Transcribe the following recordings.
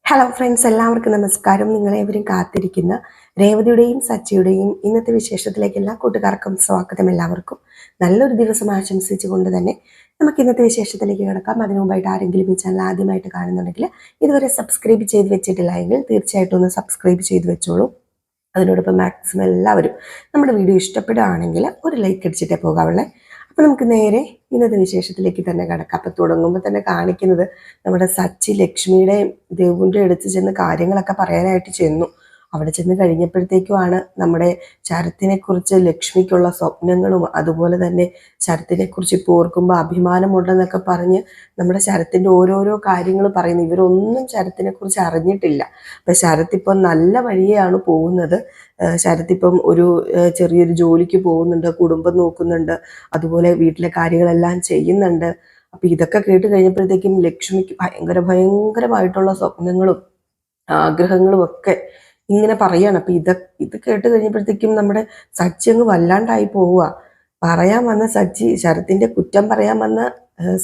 Hello friends, എല്ലാവർക്കും നമസ്കാരം. നിങ്ങളെവരും കാത്തിരിക്കുന്ന രേവതിയുടെയും സച്ചിയുടെയും ഇന്നത്തെ വിശേഷത്തിലേക്ക് എല്ലാ കൂട്ടുകാർക്കും സ്വാഗതം. എല്ലാവർക്കും നല്ലൊരു ദിവസം ആശംസിച്ചുകൊണ്ട് തന്നെ നമുക്ക് ഇന്നത്തെ വിശേഷത്തിലേക്ക് കിടക്കാം. അതിനു മുമ്പായിട്ട് ആരെങ്കിലും ഈ ചാനൽ ആദ്യമായിട്ട് കാണുന്നുണ്ടെങ്കിൽ ഇതുവരെ സബ്സ്ക്രൈബ് ചെയ്ത് വെച്ചിട്ടില്ല എങ്കിൽ തീർച്ചയായിട്ടും ഒന്ന് സബ്സ്ക്രൈബ് ചെയ്ത് വെച്ചോളൂ. അതിനോടൊപ്പം മാക്സിമം എല്ലാവരും നമ്മുടെ വീഡിയോ ഇഷ്ടപ്പെടുകയാണെങ്കിൽ ഒരു ലൈക്ക് അടിച്ചിട്ടേ പോകാവുള്ളേ. അപ്പം നമുക്ക് നേരെ ഇന്നത്തെ വിശേഷത്തിലേക്ക് തന്നെ കിടക്കാം. അപ്പം തുടങ്ങുമ്പോൾ തന്നെ കാണിക്കുന്നത് നമ്മുടെ സച്ചി ലക്ഷ്മിയുടെയും ദേവുവിൻ്റെ അടുത്ത് ചെന്ന് കാര്യങ്ങളൊക്കെ പറയാനായിട്ട് ചെന്നു. അവിടെ ചെന്ന് കഴിഞ്ഞപ്പോഴത്തേക്കുമാണ് നമ്മുടെ ശരത്തിനെക്കുറിച്ച് ലക്ഷ്മിക്കുള്ള സ്വപ്നങ്ങളും അതുപോലെ തന്നെ ശരത്തിനെക്കുറിച്ച് ഇപ്പോൾ ഓർക്കുമ്പോൾ അഭിമാനമുണ്ടെന്നൊക്കെ പറഞ്ഞ് നമ്മുടെ ശരത്തിൻ്റെ ഓരോരോ കാര്യങ്ങൾ പറയുന്നു. ഇവരൊന്നും ശരത്തിനെക്കുറിച്ച് അറിഞ്ഞിട്ടില്ല. അപ്പം ശരത്ത് ഇപ്പം നല്ല വഴിയാണ് പോകുന്നത്. ശരത്തിപ്പം ഒരു ചെറിയൊരു ജോലിക്ക് പോകുന്നുണ്ട്, കുടുംബം നോക്കുന്നുണ്ട്, അതുപോലെ വീട്ടിലെ കാര്യങ്ങളെല്ലാം ചെയ്യുന്നുണ്ട്. അപ്പം ഇതൊക്കെ കേട്ട് കഴിഞ്ഞപ്പോഴത്തേക്കും ലക്ഷ്മിക്ക് ഭയങ്കരമായിട്ടുള്ള സ്വപ്നങ്ങളും ആഗ്രഹങ്ങളും ഒക്കെ ഇങ്ങനെ പറയാണ്. അപ്പം ഇത് കേട്ട് കഴിഞ്ഞപ്പോഴത്തേക്കും നമ്മുടെ സച്ചി അങ്ങ് വല്ലാണ്ടായി പോവുക. പറയാൻ വന്ന സച്ചി, ശരത്തിൻ്റെ കുറ്റം പറയാൻ വന്ന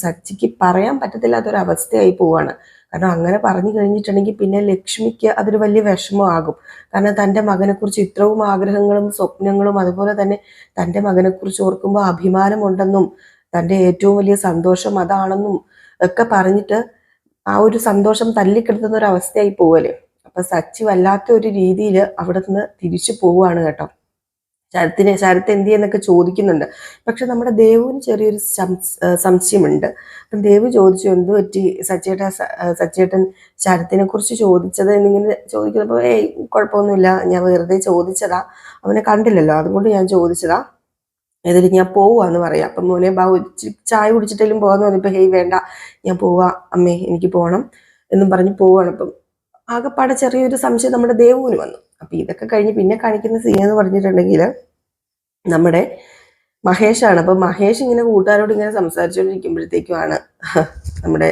സച്ചിക്ക് പറയാൻ പറ്റത്തില്ലാത്തൊരവസ്ഥയായി പോവാണ്. കാരണം അങ്ങനെ പറഞ്ഞു കഴിഞ്ഞിട്ടുണ്ടെങ്കിൽ പിന്നെ ലക്ഷ്മിക്ക് അതൊരു വലിയ വിഷമമാകും. കാരണം തൻ്റെ മകനെക്കുറിച്ച് ഇത്രയും ആഗ്രഹങ്ങളും സ്വപ്നങ്ങളും അതുപോലെ തന്നെ തൻ്റെ മകനെക്കുറിച്ച് ഓർക്കുമ്പോൾ അഭിമാനമുണ്ടെന്നും തൻ്റെ ഏറ്റവും വലിയ സന്തോഷം അതാണെന്നും ഒക്കെ പറഞ്ഞിട്ട് ആ ഒരു സന്തോഷം തല്ലിക്കെടുത്തുന്ന ഒരു അവസ്ഥയായി പോവല്ലേ. അപ്പൊ സച്ചി വല്ലാത്ത ഒരു രീതിയിൽ അവിടെ നിന്ന് തിരിച്ചു പോവുകയാണ് കേട്ടോ. ശരത്ത് എന്ത് ചെയ്യുന്നൊക്കെ ചോദിക്കുന്നുണ്ട്. പക്ഷെ നമ്മുടെ ദേവുവിന് ചെറിയൊരു സംശയമുണ്ട്. അപ്പം ദേവ് ചോദിച്ചു, എന്ത് പറ്റി സച്ചേട്ടൻ ശരത്തിനെ കുറിച്ച് ചോദിച്ചത് എന്നിങ്ങനെ ചോദിക്കുന്നപ്പോൾ കുഴപ്പമൊന്നുമില്ല, ഞാൻ വെറുതെ ചോദിച്ചതാ, അവനെ കണ്ടില്ലല്ലോ അതുകൊണ്ട് ഞാൻ ചോദിച്ചതാ, ഏതായാലും ഞാൻ പോവാന്ന് പറയാം. അപ്പം മോനെ ചായ കുടിച്ചിട്ടെങ്കിലും പോകാന്ന് പറഞ്ഞപ്പോൾ വേണ്ട, ഞാൻ പോവാ അമ്മേ, എനിക്ക് പോകണം എന്നും പറഞ്ഞ് പോവാണ്. അപ്പം ആകെപ്പാടെ ചെറിയൊരു സംശയം നമ്മുടെ ദേവുവിന് വന്നു. അപ്പൊ ഇതൊക്കെ കഴിഞ്ഞ് പിന്നെ കാണിക്കുന്ന സീൻ എന്ന് പറഞ്ഞിട്ടുണ്ടെങ്കിൽ നമ്മുടെ മഹേഷാണ്. അപ്പൊ മഹേഷ് ഇങ്ങനെ കൂട്ടുകാരോട് ഇങ്ങനെ സംസാരിച്ചുകൊണ്ടിരിക്കുമ്പോഴത്തേക്കുമാണ് നമ്മുടെ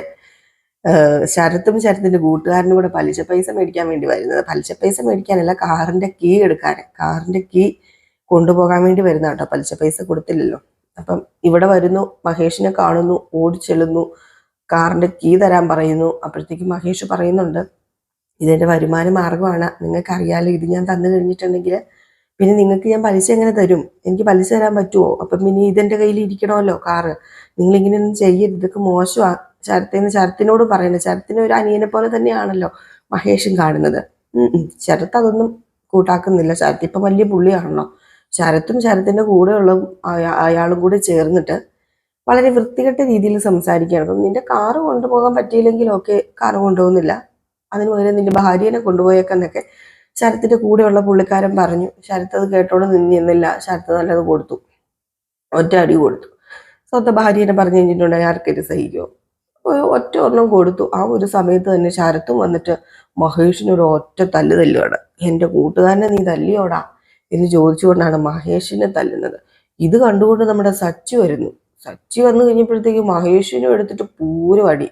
ശരത്തിന്റെ കൂട്ടുകാരനും കൂടെ പലിശ പൈസ മേടിക്കാൻ വേണ്ടി വരുന്നത്. പലിശ പൈസ മേടിക്കാനല്ല, കാറിന്റെ കീ എടുക്കാൻ, കാറിന്റെ കീ കൊണ്ടുപോകാൻ വേണ്ടി വരുന്ന കേട്ടോ. പലിശ പൈസ കൊടുത്തില്ലല്ലോ. അപ്പം ഇവിടെ വരുന്നു, മഹേഷിനെ കാണുന്നു, ഓടിച്ചെല്ലുന്നു, കാറിന്റെ കീ തരാൻ പറയുന്നു. അപ്പോഴത്തേക്ക് മഹേഷ് പറയുന്നുണ്ട്, ഇതെൻ്റെ വരുമാന മാർഗമാണ്, നിങ്ങൾക്കറിയാലോ, ഇത് ഞാൻ തന്നു കഴിഞ്ഞിട്ടുണ്ടെങ്കിൽ പിന്നെ നിങ്ങൾക്ക് ഞാൻ പലിശ എങ്ങനെ തരും? എനിക്ക് പലിശ തരാൻ പറ്റുമോ? അപ്പം പിന്നെ ഇതെൻ്റെ കയ്യിൽ ഇരിക്കണമല്ലോ കാറ്, നിങ്ങളിങ്ങനെയൊന്നും ചെയ്യരുത്, ഇതൊക്കെ മോശമാണ്. ശരത്തിനോട് പറയുന്നത്, ശരത്തിനെ ഒരു അനിയനെ പോലെ തന്നെയാണല്ലോ മഹേഷും കാണുന്നത്. ശരത്ത് അതൊന്നും കൂട്ടാക്കുന്നില്ല. ശരത്ത് ഇപ്പം വലിയ പുള്ളിയാണല്ലോ. ശരത്തിൻ്റെ കൂടെയുള്ള അയാളും കൂടെ ചേർന്നിട്ട് വളരെ വൃത്തികെട്ട രീതിയിൽ സംസാരിക്കുകയാണ്. അപ്പം നിന്റെ കാറ് കൊണ്ടുപോകാൻ പറ്റിയില്ലെങ്കിലൊക്കെ കാറ് കൊണ്ടുപോകുന്നില്ല, അതിന് പകരം നിന്റെ ഭാര്യനെ കൊണ്ടുപോയേക്കെന്നൊക്കെ ശരത്തിന്റെ കൂടെയുള്ള പുള്ളിക്കാരൻ പറഞ്ഞു. ശരത്ത് അത് കേട്ടോടെ നിന്നില്ല. ശരത്ത് നല്ലത് കൊടുത്തു, ഒറ്റ അടി കൊടുത്തു. സ്വന്തം ഭാര്യനെ പറഞ്ഞു കഴിഞ്ഞിട്ടുണ്ടെങ്കിൽ ആർക്കൊരു സഹിക്കുമോ? ഒറ്റ ഒരെണ്ണം കൊടുത്തു. ആ ഒരു സമയത്ത് തന്നെ ശരത്തും വന്നിട്ട് മഹേഷിനൊരു ഒറ്റ തല്ലുകയാണ്. എൻ്റെ കൂട്ടുകാരനെ നീ തല്ലിയോടാ എന്ന് ചോദിച്ചുകൊണ്ടാണ് മഹേഷിനെ തല്ലുന്നത്. ഇത് കണ്ടുകൊണ്ട് നമ്മുടെ സച്ചി വരുന്നു. സച്ചി വന്നു കഴിഞ്ഞപ്പോഴത്തേക്ക് മഹേഷിനും എടുത്തിട്ട് പൂരം അടി.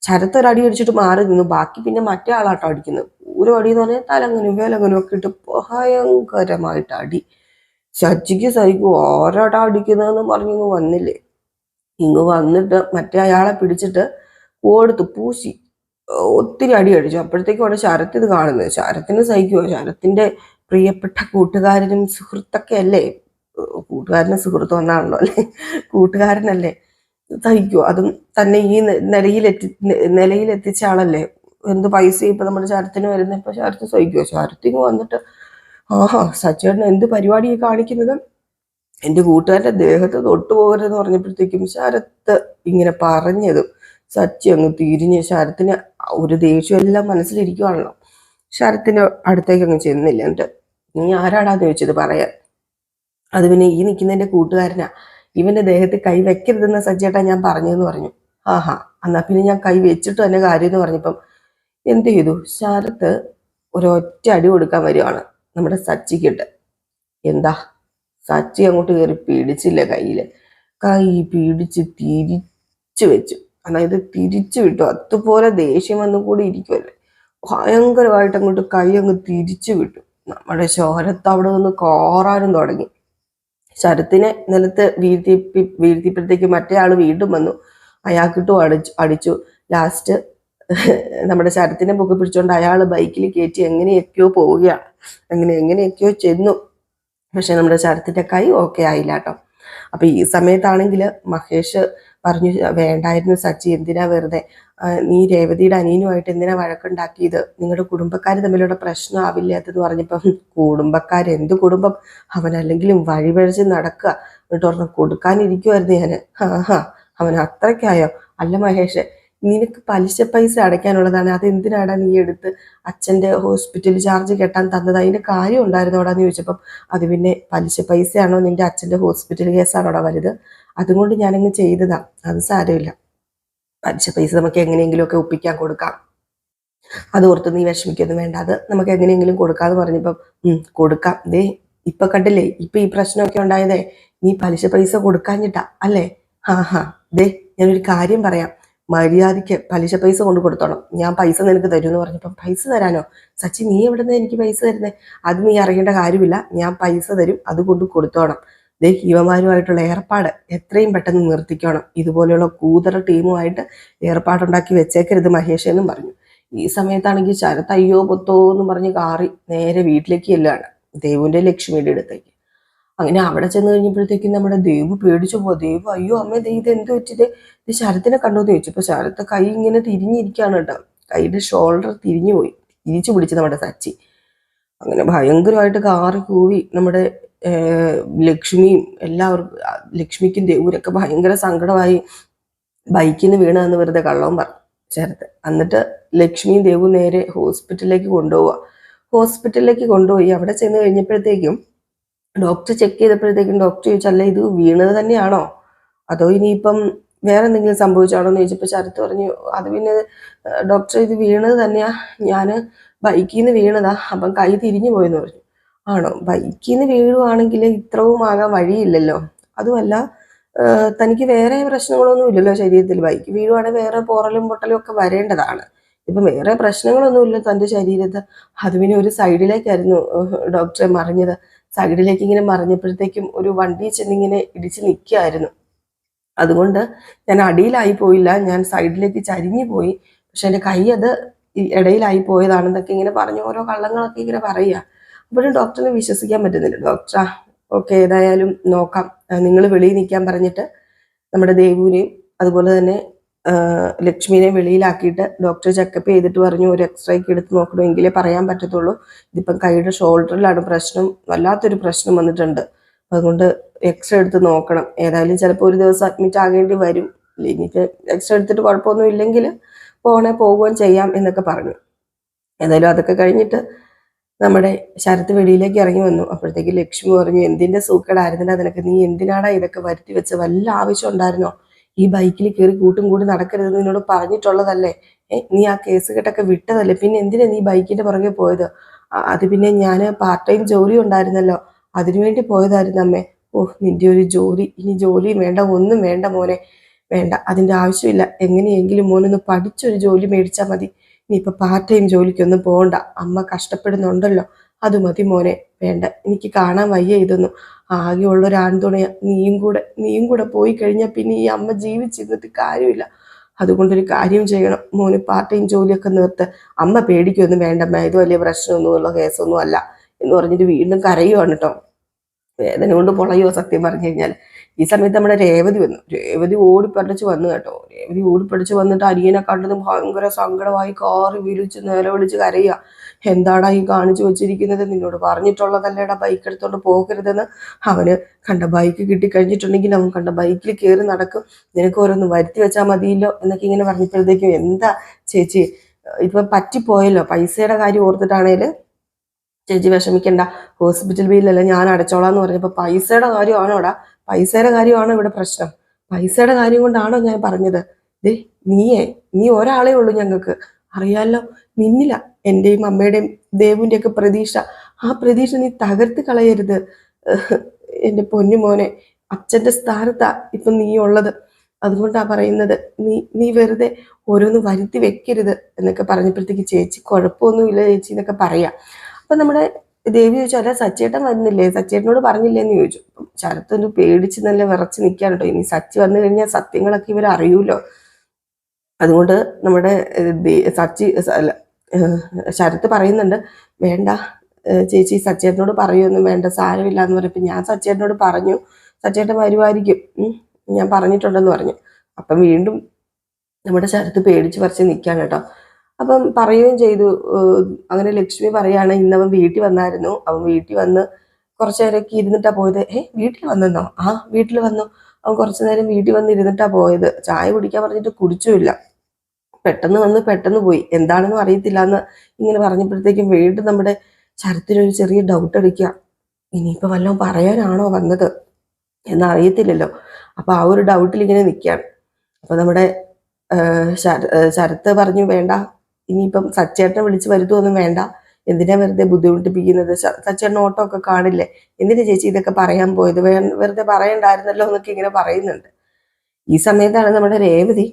ശരത്ത് ഒരടി അടിച്ചിട്ട് മാറി നിന്നു. ബാക്കി പിന്നെ മറ്റേ ആളാട്ടോ അടിക്കുന്നത്. പൂരം അടി എന്ന് പറഞ്ഞാൽ തലങ്ങനും വേലങ്ങനും ഒക്കെ ഇട്ട് ഭയങ്കരമായിട്ട് അടി. സച്ചിക്ക് സഹിക്കും, ഓരോടാ അടിക്കുന്നതെന്ന് പറഞ്ഞിങ്ങ് വന്നില്ലേ. ഇങ്ങ് വന്നിട്ട് മറ്റേ അയാളെ പിടിച്ചിട്ട് കൊടുത്തു പൂശി ഒത്തിരി അടി അടിച്ചു. അപ്പോഴത്തേക്കും അവിടെ ശരത്ത് ഇത് കാണുന്നത്. ശരത്തിന് സഹിക്കുമോ? ശരത്തിന്റെ പ്രിയപ്പെട്ട കൂട്ടുകാരനും സുഹൃത്തൊക്കെ അല്ലേ, കൂട്ടുകാരനും സുഹൃത്തും ഒന്നാണല്ലോ അല്ലേ, കൂട്ടുകാരനല്ലേ, സഹിക്കുമോ? അതും തന്നെ ഈ നിലയിലെത്തിച്ച ആളല്ലേ. എന്ത് പൈസ ഇപ്പൊ നമ്മുടെ ശരത്തിന് വരുന്ന, ഇപ്പൊ ശരത്ത് സഹിക്കുമോ? ശരത്തിന് വന്നിട്ട് ആഹാ, സച്ചേട്ടൻ എന്ത് പരിപാടി കാണിക്കുന്നത്, എൻ്റെ കൂട്ടുകാരൻ്റെ ദേഹത്ത് തൊട്ടുപോകരുതെന്ന് പറഞ്ഞപ്പോഴത്തേക്കും ശരത്ത് ഇങ്ങനെ പറഞ്ഞതും സച്ചി അങ്ങ് തിരിഞ്ഞ്, ശരത്തിന് ഒരു ദേഷ്യം എല്ലാം മനസ്സിലിരിക്കുവാണല്ലോ. ശരത്തിന് അടുത്തേക്ക് അങ്ങ് ചെന്നില്ല. എന്നിട്ട് നീ ആരാടാന്ന് ചോദിച്ചത് പറയാൻ. അത് പിന്നെ ഈ നിൽക്കുന്നതിൻ്റെ കൂട്ടുകാരനാ, ഇവന്റെ ദേഹത്ത് കൈ വെക്കരുതെന്ന് സജ്ജേട്ടാ ഞാൻ പറഞ്ഞതെന്ന് പറഞ്ഞു. ആഹാ, എന്നാ പിന്നെ ഞാൻ കൈ വെച്ചിട്ട് തന്നെ കാര്യം എന്ന് പറഞ്ഞപ്പം എന്ത് ചെയ്തു? ശരത്ത് ഒരൊറ്റ അടി കൊടുക്കാൻ വരുവാണ് നമ്മുടെ സച്ചിക്കിട്ട്. എന്താ, സച്ചി അങ്ങോട്ട് കയറി പിടിച്ചില്ല, കൈ പിടിച്ച് തിരിച്ചു വെച്ചു. അതായത് തിരിച്ചു വിട്ടു. അതുപോലെ ദേഷ്യം വന്നു കൂടി ഇരിക്കുമല്ലേ, ഭയങ്കരമായിട്ട് അങ്ങോട്ട് കൈ അങ്ങ് തിരിച്ചു വിട്ടു. നമ്മുടെ ശരത്ത് അവിടെ നിന്ന് കോറാനും തുടങ്ങി. ശരത്തിനെ നിലത്ത് വീഴ്ത്തിയപ്പോഴത്തേക്ക് മറ്റേ ആള് വീണ്ടും വന്നു, അയാൾക്കിട്ടും അടിച്ചു. ലാസ്റ്റ് നമ്മുടെ ശരത്തിനെ പൊക്കി പിടിച്ചോണ്ട് അയാൾ ബൈക്കിൽ കയറ്റി എങ്ങനെയൊക്കെയോ പോവുകയാണ്. എങ്ങനെയൊക്കെയോ ചെന്നു. പക്ഷെ നമ്മുടെ ശരത്തിന്റെ കൈ ഓക്കെ ആയില്ല കേട്ടോ. അപ്പൊ ഈ സമയത്താണെങ്കിൽ മഹേഷ് പറഞ്ഞു, വേണ്ടായിരുന്നു സച്ചി, എന്തിനാ വെറുതെ നീ രേവതിയുടെ അനിയനുമായിട്ട് എന്തിനാ വഴക്കുണ്ടാക്കിയത്, നിങ്ങളുടെ കുടുംബക്കാർ തമ്മിലുള്ള പ്രശ്നം ആവില്ലാത്തെന്ന് പറഞ്ഞപ്പം എന്ത് കുടുംബം, അവനല്ലെങ്കിലും വഴിപഴിച്ച് നടക്കുക, എന്നിട്ട് ഒരെണ്ണം കൊടുക്കാനിരിക്കുമായിരുന്നു ഞാന്. അവൻ അത്രയ്ക്കായോ? അല്ല മഹേഷ്, നിനക്ക് പലിശ പൈസ അടയ്ക്കാനുള്ളതാണ്, അതെന്തിനാടാ നീ എടുത്ത് അച്ഛൻ്റെ ഹോസ്പിറ്റൽ ചാർജ് കെട്ടാൻ തന്നത്, അതിൻ്റെ കാര്യം ഉണ്ടായിരുന്നോടാന്ന് ചോദിച്ചപ്പം അത് പിന്നെ പലിശ പൈസയാണോ നിന്റെ അച്ഛൻ്റെ ഹോസ്പിറ്റൽ കേസാണോടാ വലുത്, അതുകൊണ്ട് ഞാനങ്ങ് ചെയ്തതാ, അത് സാരമില്ല, പലിശ പൈസ നമുക്ക് എങ്ങനെയെങ്കിലുമൊക്കെ ഒപ്പിക്കാൻ കൊടുക്കാം, അതോർത്ത് നീ വിഷമിക്കൊന്നും വേണ്ട, അത് നമുക്ക് എങ്ങനെയെങ്കിലും കൊടുക്കാന്ന് പറഞ്ഞപ്പം കൊടുക്കാം, ദേ ഇപ്പൊ കണ്ടില്ലേ, ഇപ്പൊ ഈ പ്രശ്നമൊക്കെ ഉണ്ടായതേ നീ പലിശ പൈസ കൊടുക്കാഞ്ഞിട്ടാ അല്ലേ? ദേ ഞാനൊരു കാര്യം പറയാം, മര്യാദയ്ക്ക് പലിശ പൈസ കൊണ്ട് കൊടുത്തോണം, ഞാൻ പൈസ നിനക്ക് തരും എന്ന് പറഞ്ഞപ്പം പൈസ തരാനോ സച്ചി, നീ എവിടുന്ന് എനിക്ക് പൈസ തരുന്നേ, അത് നീ അറിയേണ്ട കാര്യമില്ല, ഞാൻ പൈസ തരും, അത് കൊണ്ട് കൊടുത്തോണം. ദേ ഇവന്മാരുമായിട്ടുള്ള ഏർപ്പാട് എത്രയും പെട്ടെന്ന് നിർത്തിക്കണം, ഇതുപോലെയുള്ള കൂതറ ടീമുമായിട്ട് ഏർപ്പാടുണ്ടാക്കി വെച്ചേക്കരുത് മഹേഷ് എന്നും പറഞ്ഞു. ഈ സമയത്താണെങ്കിൽ ശരത്ത് അയ്യോ പൊത്തോ എന്ന് പറഞ്ഞ് കാറി നേരെ വീട്ടിലേക്ക് ചെല്ലുകയാണ്, ദേവുവിന്റെ ലക്ഷ്മിയുടെ അടുത്തേക്ക്. അങ്ങനെ അവിടെ ചെന്ന് കഴിഞ്ഞപ്പോഴത്തേക്കും നമ്മുടെ ദേവു പേടിച്ചു പോവാ. ദേവു അയ്യോ അമ്മ ഇത് എന്ത് വെച്ചിട്ട് ഇത് ശരത്തിനെ കണ്ടോന്ന് ചോദിച്ചു. ഇപ്പൊ ശരത്ത് കൈ ഇങ്ങനെ തിരിഞ്ഞിരിക്കുകയാണ് കേട്ടോ, കൈയുടെ ഷോൾഡർ തിരിഞ്ഞു പോയി, തിരിച്ചു പിടിച്ച് നമ്മുടെ സച്ചി. അങ്ങനെ ഭയങ്കരമായിട്ട് കാറി കൂവി നമ്മുടെ ലക്ഷ്മിയും എല്ലാവർക്കും, ലക്ഷ്മിക്കും ദേവൂരൊക്കെ ഭയങ്കര സങ്കടമായി. ബൈക്കിൽ നിന്ന് വീണതെന്ന് വെറുതെ കള്ളവും പറഞ്ഞു ശരത്ത്. എന്നിട്ട് ലക്ഷ്മിയും ദേവും നേരെ ഹോസ്പിറ്റലിലേക്ക് കൊണ്ടുപോയി. അവിടെ ചെന്ന് കഴിഞ്ഞപ്പോഴത്തേക്കും ഡോക്ടർ ചെക്ക് ചെയ്തപ്പോഴത്തേക്കും ഡോക്ടർ ചോദിച്ചല്ല ഇത് വീണത് തന്നെയാണോ അതോ ഇനിയിപ്പം വേറെ എന്തെങ്കിലും സംഭവിച്ചാണോ എന്ന് ചോദിച്ചപ്പോൾ ശരത്ത് പറഞ്ഞു അത് പിന്നെ ഡോക്ടർ ഇത് വീണത് തന്നെയാ, ഞാൻ ബൈക്കിൽ നിന്ന് വീണതാ, അപ്പം കൈ തിരിഞ്ഞു പോയെന്ന് പറഞ്ഞു. ആണോ, ബൈക്കിൽ നിന്ന് വീഴുവാണെങ്കിൽ ഇത്രയും ആകാൻ വഴിയില്ലല്ലോ, അതുമല്ല തനിക്ക് വേറെ പ്രശ്നങ്ങളൊന്നും ഇല്ലല്ലോ ശരീരത്തിൽ, ബൈക്ക് വീഴുവാണെങ്കിൽ വേറെ പോറലും പൊട്ടലും ഒക്കെ വരേണ്ടതാണ്, ഇപ്പം വേറെ പ്രശ്നങ്ങളൊന്നുമില്ല തൻ്റെ ശരീരത്ത്, അത് പിന്നെ ഒരു സൈഡിലേക്കായിരുന്നു ഡോക്ടറെ മറിഞ്ഞത്, സൈഡിലേക്ക് ഇങ്ങനെ മറിഞ്ഞപ്പോഴത്തേക്കും ഒരു വണ്ടി ചെന്നിങ്ങനെ ഇടിച്ച് നിൽക്കുകയായിരുന്നു, അതുകൊണ്ട് ഞാൻ അടിയിലായി പോയില്ല, ഞാൻ സൈഡിലേക്ക് ചരിഞ്ഞു പോയി, പക്ഷെ എൻ്റെ കൈ അത് ഇടയിലായി പോയതാണെന്നൊക്കെ ഇങ്ങനെ പറഞ്ഞ് ഓരോ കള്ളങ്ങളൊക്കെ ഇങ്ങനെ പറയുക. അപ്പോഴും ഡോക്ടറിനെ വിശ്വസിക്കാൻ പറ്റുന്നില്ല. ഡോക്ടറാ ഓക്കെ ഏതായാലും നോക്കാം, നിങ്ങൾ വെളിയിൽ നിൽക്കാൻ പറഞ്ഞിട്ട് നമ്മുടെ ദേവുവിനെയും അതുപോലെ തന്നെ ലക്ഷ്മിനെ വെളിയിലാക്കിയിട്ട് ഡോക്ടർ ചെക്കപ്പ് ചെയ്തിട്ട് പറഞ്ഞു ഒരു എക്സ്റേക്ക് എടുത്ത് നോക്കണമെങ്കിലേ പറയാൻ പറ്റത്തുള്ളൂ, ഇതിപ്പം കൈയുടെ ഷോൾഡറിലാണ് പ്രശ്നം, വല്ലാത്തൊരു പ്രശ്നം വന്നിട്ടുണ്ട്, അതുകൊണ്ട് എക്സ്റേ എടുത്ത് നോക്കണം, ഏതായാലും ചിലപ്പോൾ ഒരു ദിവസം അഡ്മിറ്റ് ആകേണ്ടി വരും, ഇനിയിപ്പോൾ എക്സ്റേ എടുത്തിട്ട് കുഴപ്പമൊന്നും ഇല്ലെങ്കിൽ പോകുകയും ചെയ്യാം എന്നൊക്കെ പറഞ്ഞു. ഏതായാലും അതൊക്കെ കഴിഞ്ഞിട്ട് നമ്മുടെ ശരത്ത് വെളിയിലേക്ക് ഇറങ്ങി വന്നു. അപ്പോഴത്തേക്ക് ലക്ഷ്മി പറഞ്ഞു എന്തിൻ്റെ സൂക്കേടായിരുന്നില്ല നിനക്ക്, നീ എന്തിനാടാ ഇതൊക്കെ വരുത്തി വെച്ച്, വല്ല ആവശ്യം ഉണ്ടായിരുന്നോ, ഈ ബൈക്കിൽ കയറി കൂട്ടും കൂടി നടക്കരുതെന്ന് നിന്നോട് പറഞ്ഞിട്ടുള്ളതല്ലേ, നീ ആ കേസ് കെട്ടൊക്കെ വിട്ടതല്ലേ, പിന്നെ എന്തിനാ നീ ബൈക്കിന്റെ പുറകെ പോയത്, അത് പിന്നെ ഞാൻ പാർട്ട് ടൈം ജോലി ഉണ്ടായിരുന്നല്ലോ അതിനുവേണ്ടി പോയതായിരുന്നു അമ്മേ. നിന്റെ ഒരു ജോലി, ഇനി ജോലിയും വേണ്ട ഒന്നും വേണ്ട മോനെ, വേണ്ട, അതിൻ്റെ ആവശ്യമില്ല, എങ്ങനെയെങ്കിലും മോനൊന്ന് പഠിച്ചൊരു ജോലി മേടിച്ചാൽ മതി, നീ ഇപ്പൊ പാർട്ട് ടൈം ജോലിക്കൊന്നും പോകണ്ട, അമ്മ കഷ്ടപ്പെടുന്നുണ്ടല്ലോ, അത് മതി മോനെ, വേണ്ട, എനിക്ക് കാണാൻ വയ്യ ഇതൊന്നും, ആകെയുള്ളൊരു ആൺതുണയാ, നീയും കൂടെ പോയി കഴിഞ്ഞാൽ പിന്നെ ഈ അമ്മ ജീവിച്ചിരുന്നിട്ട് കാര്യമില്ല, അതുകൊണ്ടൊരു കാര്യം ചെയ്യണം, മോന് പാർട്ട് ടൈം ജോലിയൊക്കെ നിർത്ത്, അമ്മ പേടിക്കൊന്നും വേണ്ടമ്മ, ഇത് വലിയ പ്രശ്നമൊന്നുമുള്ള കേസൊന്നും അല്ല എന്ന് പറഞ്ഞിട്ട് വീണ്ടും കരയുവാണ് കേട്ടോ, വേദന കൊണ്ട് പൊളയോ സത്യം പറഞ്ഞു കഴിഞ്ഞാൽ. ഈ സമയത്ത് നമ്മുടെ രേവതി ഓടിപ്പടിച്ച് വന്നു കേട്ടോ, രേവതി ഓടിപ്പടിച്ച് വന്നിട്ട് അനിയനെ കണ്ടത് ഭയങ്കര സങ്കടമായി കാറി വിളിച്ച് നിലവിളിച്ച് കരയുക, എന്താടാ ഈ കാണിച്ചു വെച്ചിരിക്കുന്നത്, നിന്നോട് പറഞ്ഞിട്ടുള്ളതല്ലേടാ ബൈക്ക് എടുത്തോണ്ട് പോകരുതെന്ന്, അവന് കണ്ട ബൈക്ക് കിട്ടിക്കഴിഞ്ഞിട്ടുണ്ടെങ്കിൽ അവൻ കണ്ട ബൈക്കിൽ കയറി നടക്കും, നിനക്ക് ഓരോന്ന് വരുത്തി വെച്ചാൽ മതിയല്ലോ എന്നൊക്കെ ഇങ്ങനെ പറഞ്ഞപ്പോഴത്തേക്കും എന്താ ചേച്ചി ഇപ്പൊ പറ്റിപ്പോയല്ലോ, പൈസയുടെ കാര്യം ഓർത്തിട്ടാണേൽ ചേച്ചി വിഷമിക്കണ്ട, ഹോസ്പിറ്റൽ ബില്ലല്ല ഞാൻ അടച്ചോളാന്ന് പറഞ്ഞപ്പോൾ പൈസയുടെ കാര്യമാണോടാ, പൈസയുടെ കാര്യമാണോ ഇവിടെ പ്രശ്നം, പൈസയുടെ കാര്യം കൊണ്ടാണോ ഞാൻ പറഞ്ഞത്, നീ ഒരാളേ ഉള്ളൂ ഞങ്ങൾക്ക് അറിയാലോ, നിന്നില്ല എൻ്റെയും അമ്മയുടെയും ദേവുവിൻ്റെ ഒക്കെ പ്രതീക്ഷ, ആ പ്രതീക്ഷ നീ തകർത്ത് കളയരുത്, എൻ്റെ പൊന്നുമോനെ, അച്ഛൻ്റെ സ്ഥാനത്താ ഇപ്പം നീ ഉള്ളത്, അതുകൊണ്ടാ പറയുന്നത്, നീ വെറുതെ ഓരോന്ന് വരുത്തി വെക്കരുത് എന്നൊക്കെ പറഞ്ഞപ്പോഴത്തേക്ക് ചേച്ചി കുഴപ്പമൊന്നുമില്ല ചേച്ചി എന്നൊക്കെ പറയാം. അപ്പൊ നമ്മുടെ ദേവി ചോദിച്ചു അല്ല സച്ചേട്ടൻ വന്നില്ലേ, സച്ചേട്ടനോട് പറഞ്ഞില്ലേ എന്ന് ചോദിച്ചു. ശരത്തൊന്ന് പേടിച്ച് നല്ല വിറച്ച് നിൽക്കാൻ കേട്ടോ, ഇനി സച്ചി വന്നു കഴിഞ്ഞാൽ സത്യങ്ങളൊക്കെ ഇവർ അറിയൂലോ, അതുകൊണ്ട് നമ്മുടെ സച്ചി അല്ല ശരത്ത് പറയുന്നുണ്ട്, വേണ്ട ചേച്ചി സച്ചേട്ടനോട് പറയുമൊന്നും വേണ്ട, സാരമില്ല എന്ന് പറഞ്ഞപ്പോൾ ഞാൻ സച്ചേട്ടനോട് പറഞ്ഞു, സച്ചേട്ടൻ വരുമായിരിക്കും, ഞാൻ പറഞ്ഞിട്ടുണ്ടെന്ന് പറഞ്ഞു. അപ്പം വീണ്ടും നമ്മുടെ ശരത്ത് പേടിച്ച് പറിച്ച് നിൽക്കുകയാണ് കേട്ടോ. അപ്പം പറയുകയും ചെയ്തു. അങ്ങനെ ലക്ഷ്മി പറയാണ്, ഇന്നവൻ വീട്ടിൽ വന്നായിരുന്നു, അവൻ വീട്ടിൽ വന്ന് കുറച്ചു നേരമൊക്കെ ഇരുന്നിട്ടാ പോയത്. വീട്ടിൽ വന്നെന്നോ? ആ വീട്ടിൽ വന്നു. അവൻ കുറച്ചു നേരം വീട്ടിൽ വന്ന് ഇരുന്നിട്ടാ പോയത്. ചായ കുടിക്കാൻ പറഞ്ഞിട്ട് കുടിച്ചുമില്ല. പെട്ടെന്ന് വന്ന് പെട്ടെന്ന് പോയി, എന്താണെന്നും അറിയത്തില്ല എന്ന് ഇങ്ങനെ പറഞ്ഞപ്പോഴത്തേക്കും വീണ്ടും നമ്മുടെ ശരത്തിനൊരു ചെറിയ ഡൗട്ട് അടിക്കുക. ഇനിയിപ്പോൾ വല്ലതും പറയാനാണോ വന്നത് എന്നറിയത്തില്ലല്ലോ. അപ്പൊ ആ ഒരു ഡൗട്ടിൽ ഇങ്ങനെ നിൽക്കുകയാണ്. അപ്പൊ നമ്മുടെ ശരത്ത് പറഞ്ഞു, വേണ്ട, ഇനിയിപ്പം സച്ചേട്ടനെ വിളിച്ച് വരുത്തുമൊന്നും വേണ്ട, എന്തിനാ വെറുതെ ബുദ്ധിമുട്ടിപ്പിക്കുന്നത്, സച്ചേട്ടൻ ഓട്ടോ ഒക്കെ കാണില്ലേ, എന്തിനാ ചേച്ചി ഇതൊക്കെ പറയാൻ പോയത്, വെറുതെ പറയണ്ടായിരുന്നല്ലോ എന്നൊക്കെ ഇങ്ങനെ പറയുന്നുണ്ട്. ഈ സമയത്താണ് നമ്മുടെ രേവതി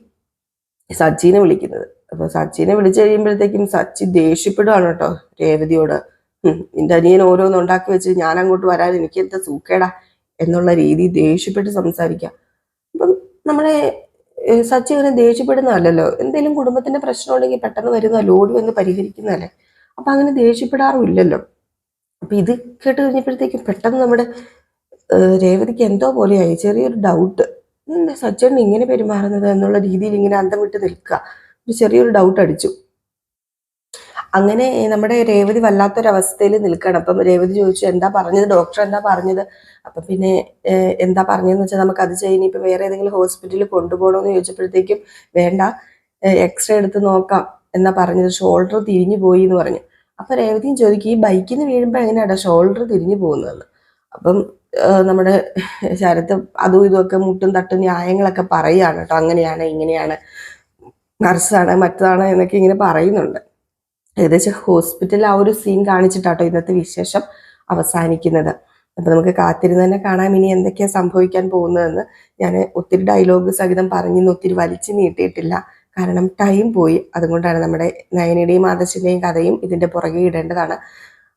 സച്ചിനെ വിളിക്കുന്നത്. അപ്പൊ സച്ചിനെ വിളിച്ചു കഴിയുമ്പോഴത്തേക്കും സച്ചി ദേഷ്യപ്പെടുകയാണ് കേട്ടോ രേവതിയോട്. നിന്റെ അനിയൻ ഓരോന്ന് ഉണ്ടാക്കി വെച്ച് ഞാൻ അങ്ങോട്ട് വരാൻ എനിക്ക് എന്താ സൂക്കേടാ എന്നുള്ള രീതി ദേഷ്യപ്പെട്ട് സംസാരിക്കാം. അപ്പം നമ്മളെ സച്ചി അങ്ങനെ ദേഷ്യപ്പെടുന്നതല്ലല്ലോ, എന്തെങ്കിലും കുടുംബത്തിന്റെ പ്രശ്നം ഉണ്ടെങ്കിൽ പെട്ടെന്ന് വരുന്നതല്ലോ, ഓടി വന്ന് പരിഹരിക്കുന്നതല്ലേ. അപ്പൊ അങ്ങനെ ദേഷ്യപ്പെടാറുമില്ലല്ലോ. അപ്പൊ ഇത് കേട്ട് കഴിഞ്ഞപ്പോഴത്തേക്കും പെട്ടെന്ന് നമ്മുടെ രേവതിക്ക് എന്തോ പോലെയായി, ചെറിയൊരു ഡൗട്ട്, എന്താ സച്ചേട്ടൻ ഇങ്ങനെ പെരുമാറുന്നത് എന്നുള്ള രീതിയിൽ ഇങ്ങനെ അന്തം വിട്ട് നിൽക്കുക. ഒരു ചെറിയൊരു ഡൗട്ട് അടിച്ചു. അങ്ങനെ നമ്മുടെ രേവതി വല്ലാത്തൊരവസ്ഥയിൽ നിൽക്കണം. അപ്പം രേവതി ചോദിച്ചു, എന്താ പറഞ്ഞത്, ഡോക്ടർ എന്താ പറഞ്ഞത്? അപ്പൊ പിന്നെ എന്താ പറഞ്ഞതെന്ന് വെച്ചാൽ നമുക്ക് അത് ചെയ്യുന്ന ഇപ്പൊ വേറെ ഏതെങ്കിലും ഹോസ്പിറ്റലിൽ കൊണ്ടുപോകണമെന്ന് ചോദിച്ചപ്പോഴത്തേക്കും വേണ്ട, എക്സ്റേ എടുത്ത് നോക്കാം എന്നാ പറഞ്ഞത്, ഷോൾഡർ തിരിഞ്ഞു പോയി എന്ന് പറഞ്ഞു. അപ്പൊ രേവതിയും ചോദിക്കും, ഈ ബൈക്കിൽ നിന്ന് വീഴുമ്പോൾ എങ്ങനെയാടാ ഷോൾഡർ തിരിഞ്ഞു പോകുന്നതെന്ന്. അപ്പം നമ്മുടെ ശരത്ത് അതും ഇതുമൊക്കെ മുട്ടും തട്ടും ന്യായങ്ങളൊക്കെ പറയുകയാണ് കേട്ടോ, അങ്ങനെയാണ് ഇങ്ങനെയാണ് നർസാണ് മറ്റതാണ് എന്നൊക്കെ ഇങ്ങനെ പറയുന്നുണ്ട്. ഏകദേശം ഹോസ്പിറ്റലിൽ ആ ഒരു സീൻ കാണിച്ചിട്ടാട്ടോ ഇന്നത്തെ വിശേഷം അവസാനിക്കുന്നത്. അപ്പൊ നമുക്ക് കാത്തിരുന്ന് തന്നെ കാണാം ഇനി എന്തൊക്കെയാ സംഭവിക്കാൻ പോകുന്നതെന്ന്. ഞാൻ ഒത്തിരി ഡയലോഗ് സഹിതം പറഞ്ഞിന്ന് ഒത്തിരി വലിച്ചു നീട്ടിയിട്ടില്ല, കാരണം ടൈം പോയി. അതുകൊണ്ടാണ് നമ്മുടെ നയനയുടെയും ആദർശിന്റെയും കഥയും ഇതിന്റെ പുറകെ ഇടേണ്ടതാണ്.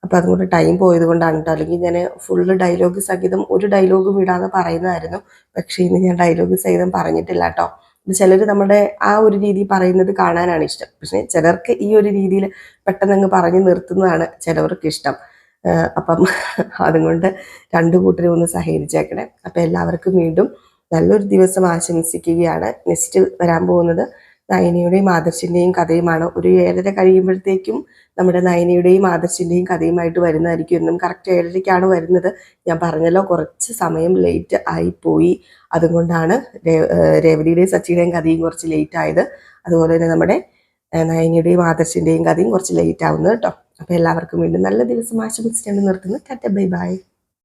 അപ്പൊ അതുകൊണ്ട് ടൈം പോയത് കൊണ്ടാണ് കേട്ടോ, അല്ലെങ്കിൽ ഞാൻ ഫുള്ള് ഡയലോഗ് സഹിതം ഒരു ഡയലോഗും ഇടാതെ പറയുന്നതായിരുന്നു. പക്ഷെ ഇന്ന് ഞാൻ ഡയലോഗ് സഹിതം പറഞ്ഞിട്ടില്ല കേട്ടോ. ചിലർ നമ്മുടെ ആ ഒരു രീതി പറയുന്നത് കാണാനാണ് ഇഷ്ടം, പക്ഷെ ചിലർക്ക് ഈ ഒരു രീതിയിൽ പെട്ടെന്ന് അങ്ങ് പറഞ്ഞു നിർത്തുന്നതാണ് ചിലവർക്ക് ഇഷ്ടം. അപ്പം അതുകൊണ്ട് രണ്ടു കൂട്ടരും ഒന്ന് സഹകരിച്ചേക്കണേ. അപ്പം എല്ലാവർക്കും വീണ്ടും നല്ലൊരു ദിവസം ആശംസിക്കുകയാണ്. നെക്സ്റ്റ് വരാൻ പോകുന്നത് നയനയുടെയും ആദർശിൻ്റെയും കഥയുമാണ്. ഒരു 7:30 കഴിയുമ്പോഴത്തേക്കും നമ്മുടെ നയനയുടെയും ആദർശിൻ്റെയും കഥയുമായിട്ട് വരുന്നതായിരിക്കും. എന്നും കറക്റ്റ് 7:30ക്കാണ് വരുന്നത്. ഞാൻ പറഞ്ഞല്ലോ, കുറച്ച് സമയം ലേറ്റ് ആയിപ്പോയി. അതുകൊണ്ടാണ് രേവതിയുടെയും സച്ചിയുടെയും കഥയും കുറച്ച് ലേറ്റ് ആയത്. അതുപോലെ തന്നെ നമ്മുടെ നയനയുടെയും ആദർശിൻ്റെയും കഥയും കുറച്ച് ലേറ്റ് ആവുന്നത് കേട്ടോ. അപ്പോൾ എല്ലാവർക്കും വീണ്ടും നല്ല ദിവസം ആശംസിച്ചുകൊണ്ട് നിർത്തുന്നു. Tata bye bye.